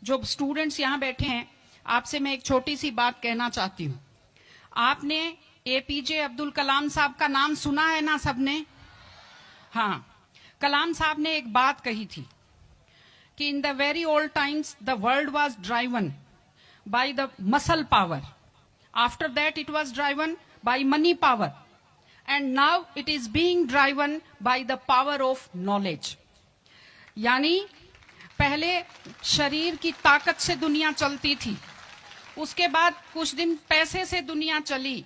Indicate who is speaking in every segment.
Speaker 1: जो स्टूडेंट्स यहाँ बैठे हैं, आपसे मैं एक छोटी सी बात कहना चाहती हूँ। आपने एपीजे अब्दुल कलाम साहब का नाम सुना है ना सबने? हाँ, कलाम साहब ने एक बात कही थी कि in the very old times the world was driven by the muscle power, after that it was driven by money power, and now it is being driven by the power of knowledge. यानी पहले शरीर की ताकत से दुनिया चलती थी, उसके बाद कुछ दिन पैसे से दुनिया चली,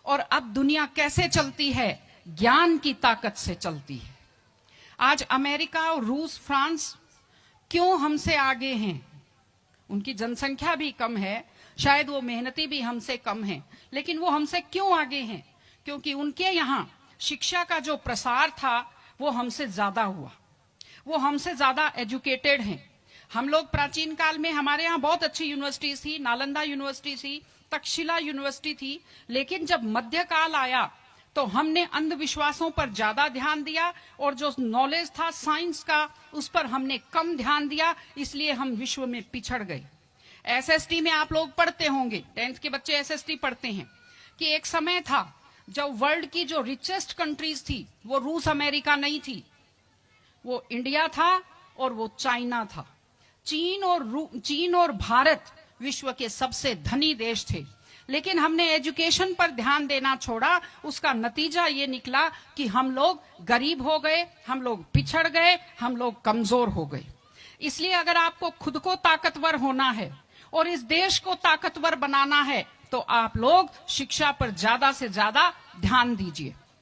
Speaker 1: और अब दुनिया कैसे चलती है? ज्ञान की ताकत से चलती है। आज अमेरिका और रूस, फ्रांस क्यों हमसे आगे हैं? उनकी जनसंख्या भी कम है, शायद वो मेहनती भी हमसे कम है, लेकिन वो हमसे क्यों आगे हैं? क्योंकि उनके यहाँ शिक्षा का जो प्रसार था वो हमसे ज्यादा हुआ, वो हमसे ज्यादा एजुकेटेड हैं। हम लोग प्राचीन काल में हमारे यहाँ बहुत अच्छी यूनिवर्सिटी थी, नालंदा यूनिवर्सिटी थी, तक्षशिला यूनिवर्सिटी थी, लेकिन जब मध्यकाल आया तो हमने अंधविश्वासों पर ज्यादा ध्यान दिया, और जो नॉलेज था साइंस का उस पर हमने कम ध्यान दिया, इसलिए हम विश्व में पिछड़ गए। एसएसटी में आप लोग पढ़ते होंगे, 10th के बच्चे एसएसटी पढ़ते हैं, कि एक समय था जब वर्ल्ड की जो रिचेस्ट कंट्रीज थी वो रूस अमेरिका नहीं थी, वो इंडिया था और वो चाइना था। चीन और भारत विश्व के सबसे धनी देश थे, लेकिन हमने एजुकेशन पर ध्यान देना छोड़ा। उसका नतीजा ये निकला कि हम लोग गरीब हो गए, हम लोग पिछड़ गए, हम लोग कमजोर हो गए। इसलिए अगर आपको खुद को ताकतवर होना है और इस देश को ताकतवर बनाना है तो आप लोग शिक्षा पर ज्यादा से ज्यादा ध्यान दीजिए।